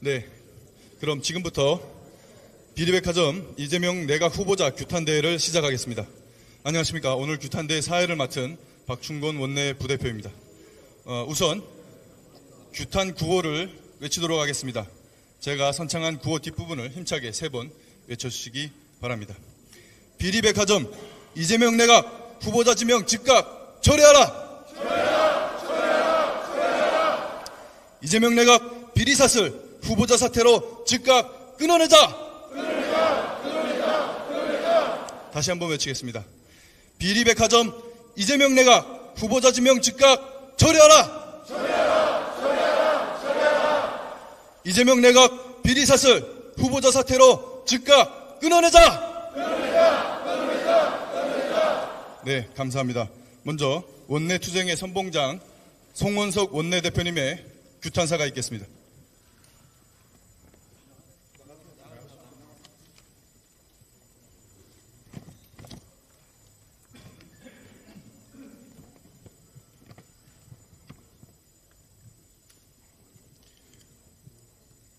네, 그럼 지금부터 비리백화점 이재명 내각 후보자 규탄대회를 시작하겠습니다. 안녕하십니까. 오늘 규탄대회 사회를 맡은 박충곤 원내 부대표입니다. 우선 규탄 구호를 외치도록 하겠습니다. 제가 선창한 구호 뒷부분을 힘차게 3번 외쳐주시기 바랍니다. 비리백화점 이재명 내각 후보자 지명 즉각 철회하라! 철회하라! 철회하라! 철회하라! 이재명 내각 비리사슬 후보자 사퇴로 즉각 끊어내자! 끊어내자! 다시 한번 외치겠습니다. 비리백화점 이재명 내각 후보자 지명 즉각 철회하라! 철회하라! 철회하라! 철회하라! 이재명 내각 비리사슬 후보자 사퇴로 즉각 끊어내자! 끊어내자! 끊어내자! 끊어내자! 네, 감사합니다. 먼저 원내투쟁의 선봉장 송원석 원내대표님의 규탄사가 있겠습니다.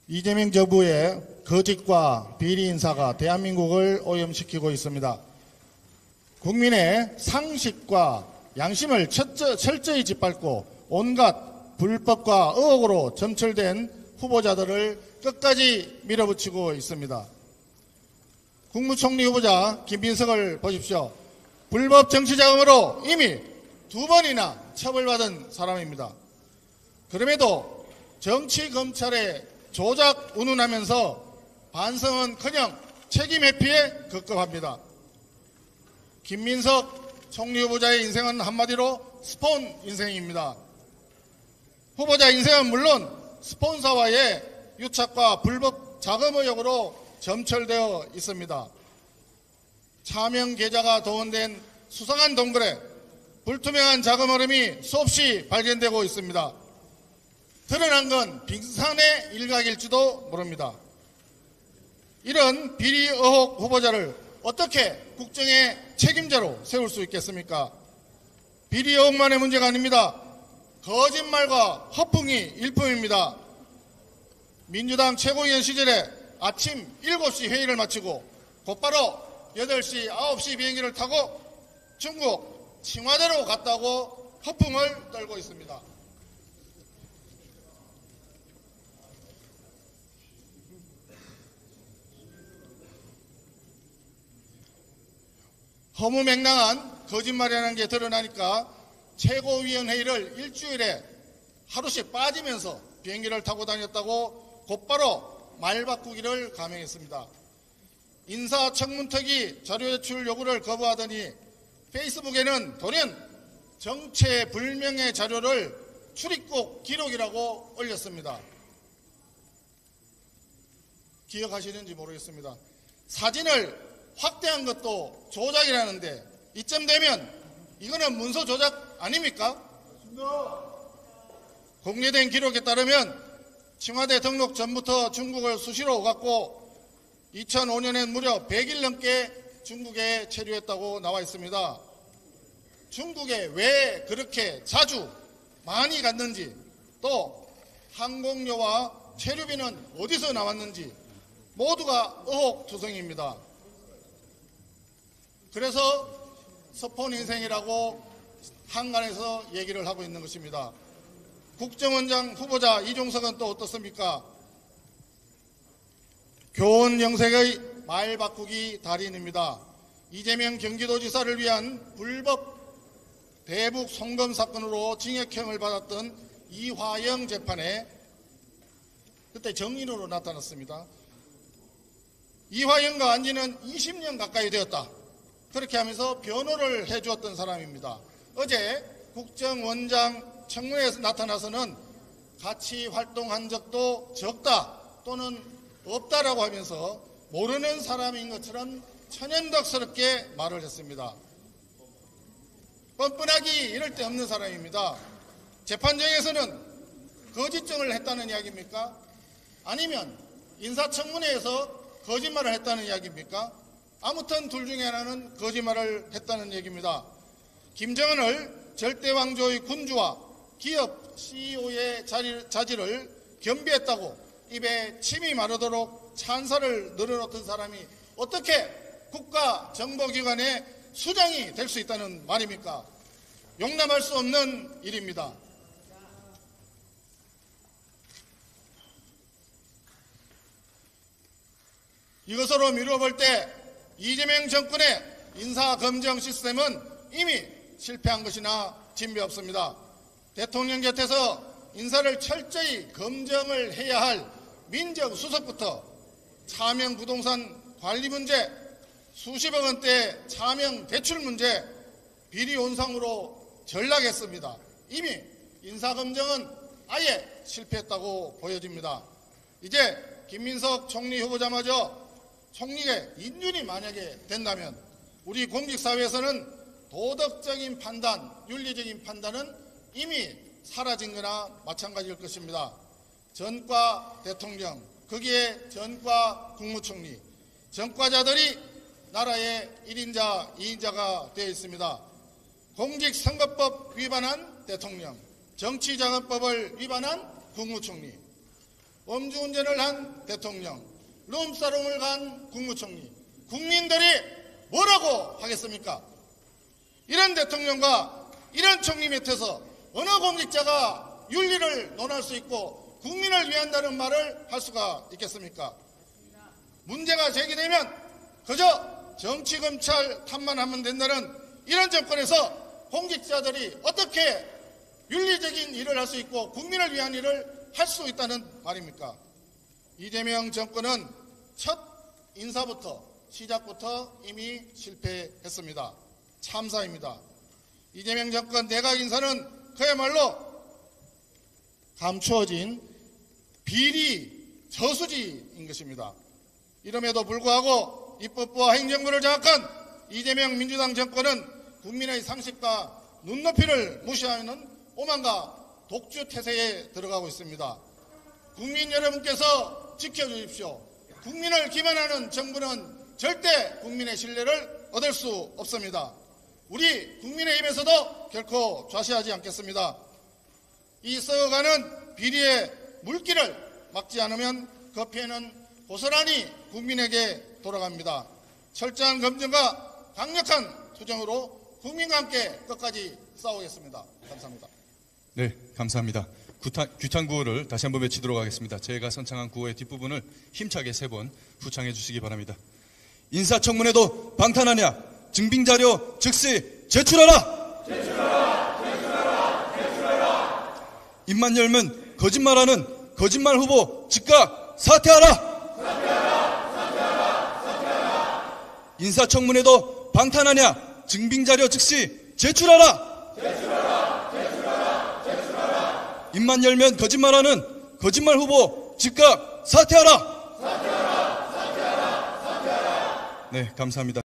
이재명 정부의 거짓과 비리 인사가 대한민국을 오염시키고 있습니다. 국민의 상식과 양심을 철저히 짓밟고 온갖 불법과 의혹으로 점철된 후보자들을 끝까지 밀어붙이고 있습니다. 국무총리 후보자 김민석을 보십시오. 불법 정치자금으로 이미 2번이나 처벌받은 사람입니다. 그럼에도 정치검찰에 조작 운운하면서 반성은커녕 책임 회피에 급급합니다. 김민석 총리 후보자의 인생은 한마디로 스폰 인생입니다. 후보자 인생은 물론 스폰서와의 유착과 불법 자금 의혹으로 점철되어 있습니다. 차명 계좌가 동원된 수상한 동거래, 불투명한 자금 흐름이 수없이 발견되고 있습니다. 드러난 건 빙산의 일각일지도 모릅니다. 이런 비리 의혹 후보자를 어떻게 국정의 책임자로 세울 수 있겠습니까? 비리 의혹만의 문제가 아닙니다. 거짓말과 허풍이 일품입니다. 민주당 최고위원 시절에 아침 7시 회의를 마치고 곧바로 8시, 9시 비행기를 타고 중국 칭화대로 갔다고 허풍을 떨고 있습니다. 허무맹랑한 거짓말이라는 게 드러나니까 최고위원회의를 일주일에 하루씩 빠지면서 비행기를 타고 다녔다고 곧바로 말 바꾸기를 감행했습니다. 인사청문특위 자료제출 요구를 거부하더니 페이스북에는 돌연 정체불명의 자료를 출입국 기록이라고 올렸습니다. 기억하시는지 모르겠습니다. 사진을 확대한 것도 조작이라는데 이쯤 되면 이거는 문서 조작 아닙니까? 공개된 기록에 따르면 칭화대 등록 전부터 중국을 수시로 오갔고 2005년엔 무려 100일 넘게 중국에 체류했다고 나와 있습니다. 중국에 왜 그렇게 자주 많이 갔는지, 또 항공료와 체류비는 어디서 나왔는지 모두가 의혹투성입니다. 그래서 스폰 인생이라고 한간에서 얘기를 하고 있는 것입니다. 국정원장 후보자 이종석은 또 어떻습니까? 교원 영색의 말 바꾸기 달인입니다. 이재명 경기도지사를 위한 불법 대북 송금 사건으로 징역형을 받았던 이화영 재판에 그때 정인으로 나타났습니다. 이화영과 안지는 20년 가까이 되었다. 그렇게 하면서 변호를 해주었던 사람입니다. 어제 국정원장 청문회에서 나타나서는 같이 활동한 적도 적다 또는 없다라고 하면서 모르는 사람인 것처럼 천연덕스럽게 말을 했습니다. 뻔뻔하기 이럴 데 없는 사람입니다. 재판정에서는 거짓증을 했다는 이야기입니까? 아니면 인사청문회에서 거짓말을 했다는 이야기입니까? 아무튼 둘 중에 하나는 거짓말을 했다는 얘기입니다. 김정은을 절대왕조의 군주와 기업 CEO의 자질을 겸비했다고 입에 침이 마르도록 찬사를 늘어놓던 사람이 어떻게 국가 정보기관의 수장이 될 수 있다는 말입니까? 용납할 수 없는 일입니다. 이것으로 미루어볼 때 이재명 정권의 인사검증 시스템은 이미 실패한 것이나 진배 없습니다. 대통령 곁에서 인사를 철저히 검증을 해야 할 민정수석부터 차명 부동산 관리 문제, 수십억 원대 차명 대출 문제, 비리 온상으로 전락했습니다. 이미 인사검증은 아예 실패했다고 보여집니다. 이제 김민석 총리 후보자마저 총리의 인준이 만약에 된다면 우리 공직사회에서는 도덕적인 판단, 윤리적인 판단은 이미 사라진 거나 마찬가지일 것입니다. 전과 대통령, 거기에 전과 국무총리, 전과자들이 나라의 1인자, 2인자가 되어 있습니다. 공직선거법 위반한 대통령, 정치자금법을 위반한 국무총리, 음주운전을 한 대통령, 룸사롱을 간 국무총리, 국민들이 뭐라고 하겠습니까? 이런 대통령과 이런 총리 밑에서 어느 공직자가 윤리를 논할 수 있고 국민을 위한다는 말을 할 수가 있겠습니까? 문제가 제기되면 그저 정치검찰 탓만 하면 된다는 이런 정권에서 공직자들이 어떻게 윤리적인 일을 할 수 있고 국민을 위한 일을 할 수 있다는 말입니까? 이재명 정권은 첫 인사부터 시작부터 이미 실패했습니다. 참사입니다. 이재명 정권 내각 인사는 그야말로 감추어진 비리 저수지인 것입니다. 이름에도 불구하고 입법부와 행정부를 장악한 이재명 민주당 정권은 국민의 상식과 눈높이를 무시하는 오만과 독주 태세에 들어가고 있습니다. 국민 여러분께서 지켜주십시오. 국민을 기만하는 정부는 절대 국민의 신뢰를 얻을 수 없습니다. 우리 국민의힘에서도 결코 좌시하지 않겠습니다. 이 썩어가는 비리의 물길을 막지 않으면 그 피해는 고스란히 국민에게 돌아갑니다. 철저한 검증과 강력한 투쟁으로 국민과 함께 끝까지 싸우겠습니다. 감사합니다. 네, 감사합니다. 규탄 구호를 다시 한번 외치도록 하겠습니다. 제가 선창한 구호의 뒷부분을 힘차게 3번 후창해 주시기 바랍니다. 인사청문회도 방탄하냐? 증빙자료 즉시 제출하라! 제출하라! 제출하라! 제출하라! 입만 열면 거짓말하는 거짓말 후보 즉각 사퇴하라! 사퇴하라! 사퇴하라! 사퇴하라! 인사청문회도 방탄하냐? 증빙자료 즉시 제출하라! 제출하라! 제출하라! 제출하라! 입만 열면 거짓말하는 거짓말 후보 즉각 사퇴하라! 사퇴하라! 사퇴하라! 사퇴하라! 네, 감사합니다.